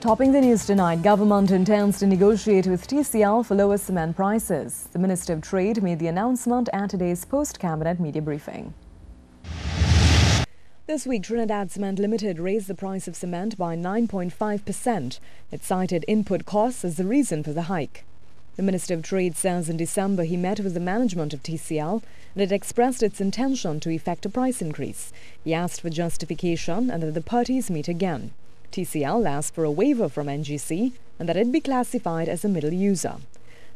Topping the news tonight, government intends to negotiate with TCL for lower cement prices. The Minister of Trade made the announcement at today's post-cabinet media briefing. This week, Trinidad Cement Limited raised the price of cement by 9.5%. It cited input costs as the reason for the hike. The Minister of Trade says in December he met with the management of TCL and it expressed its intention to effect a price increase. He asked for justification and that the parties meet again. TCL asked for a waiver from NGC and that it be classified as a middle user.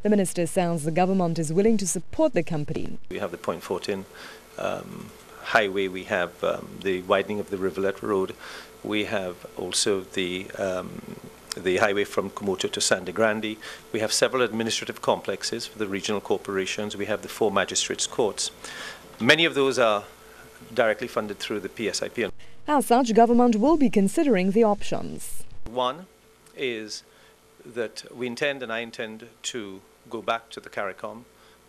The minister says the government is willing to support the company. We have the Point Fortin highway, we have the widening of the Rivulet Road, we have also the highway from Komoto to Sangre Grande. We have several administrative complexes for the regional corporations. We have the 4 magistrates' courts. Many of those are directly funded through the PSIP. As such, government will be considering the options. One is that we intend, and I intend, to go back to the CARICOM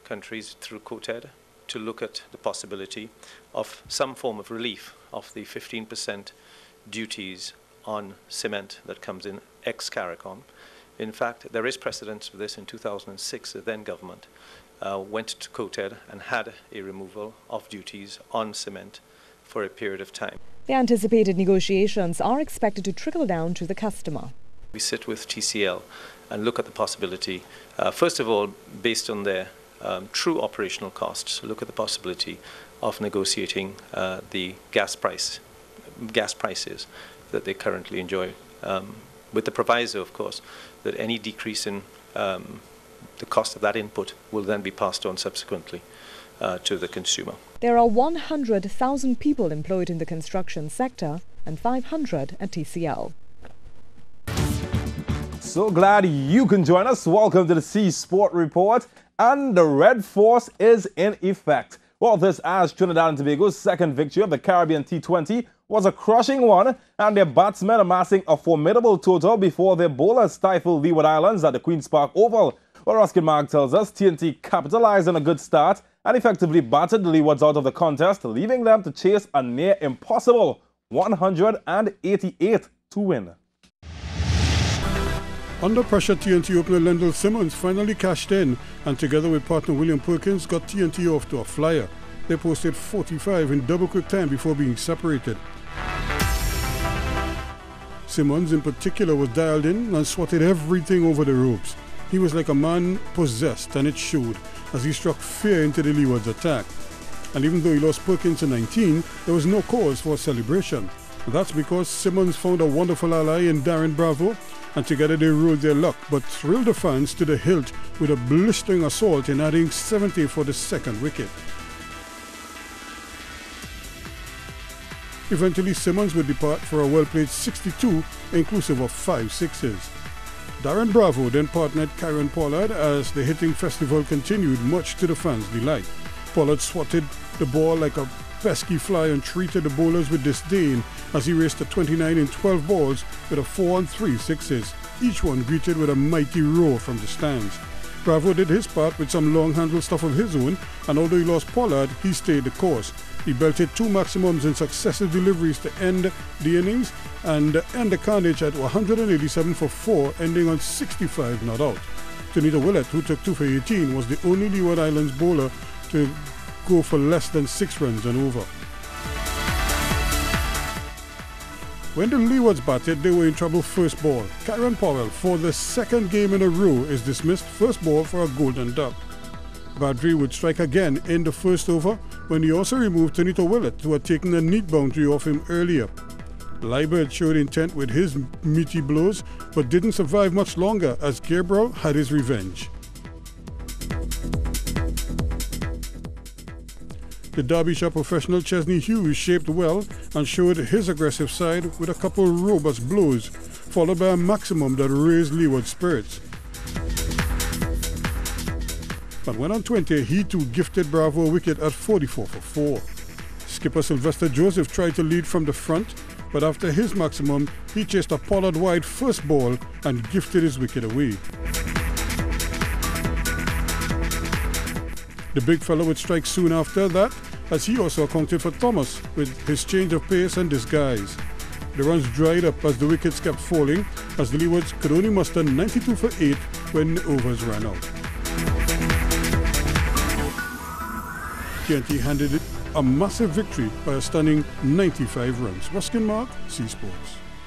countries through COTED to look at the possibility of some form of relief of the 15% duties on cement that comes in ex-CARICOM. In fact, there is precedence for this. In 2006, the then government went to COTED and had a removal of duties on cement for a period of time. The anticipated negotiations are expected to trickle down to the customer. We sit with TCL and look at the possibility, first of all, based on their true operational costs, look at the possibility of negotiating the gas prices that they currently enjoy, with the proviso, of course, that any decrease in the cost of that input will then be passed on subsequently to the consumer. There are 100,000 people employed in the construction sector and 500 at TCL. So glad you can join us. Welcome to the C Sport Report. And the Red Force is in effect. Well, this as Trinidad and Tobago's second victory of the Caribbean T20 was a crushing one, and their batsmen amassing a formidable total before their bowlers stifled Leeward Islands at the Queen's Park Oval. Well, Ruskin Mark tells us TNT capitalized on a good start and effectively battered the Leewards out of the contest, leaving them to chase a near impossible 188 to win. Under pressure, TNT opener Lendl Simmons finally cashed in and together with partner William Perkins got TNT off to a flyer. They posted 45 in double quick time before being separated. Simmons in particular was dialed in and swatted everything over the ropes. He was like a man possessed, and it showed as he struck fear into the Leewards attack. And even though he lost Perkins in 19, there was no cause for celebration. That's because Simmons found a wonderful ally in Darren Bravo, and together they rode their luck, but thrilled the fans to the hilt with a blistering assault in adding 70 for the second wicket. Eventually, Simmons would depart for a well-played 62, inclusive of 5 sixes. Darren Bravo then partnered Kieron Pollard as the hitting festival continued, much to the fans' delight. Pollard swatted the ball like a pesky fly and treated the bowlers with disdain as he raced to 29 in 12 balls with a 4 and 3 sixes, each one greeted with a mighty roar from the stands. Bravo did his part with some long-handle stuff of his own, and although he lost Pollard, he stayed the course. He belted 2 maximums in successive deliveries to end the innings and end the carnage at 187 for 4, ending on 65 not out. Tonita Willett, who took 2 for 18, was the only Leeward Islands bowler to go for less than 6 runs and over. When the Leewards batted, they were in trouble first ball. Kieron Powell, for the second game in a row, is dismissed first ball for a golden duck. Badri would strike again in the first over when he also removed Tonita Willett, who had taken a neat boundary off him earlier. Liebert showed intent with his meaty blows, but didn't survive much longer as Gabriel had his revenge. The Derbyshire professional Chesney Hughes shaped well and showed his aggressive side with a couple robust blows, followed by a maximum that raised Leeward's spirits. But when on 20, he too gifted Bravo a wicket at 44 for 4. Skipper Sylvester Joseph tried to lead from the front, but after his maximum, he chased a Pollard wide first ball and gifted his wicket away. The big fellow would strike soon after that, as he also accounted for Thomas with his change of pace and disguise. The runs dried up as the wickets kept falling, as the Leewards could only muster 92 for 8 when the overs ran out. TNT handed it a massive victory by a stunning 95 runs. Ruskin Mark, C Sports.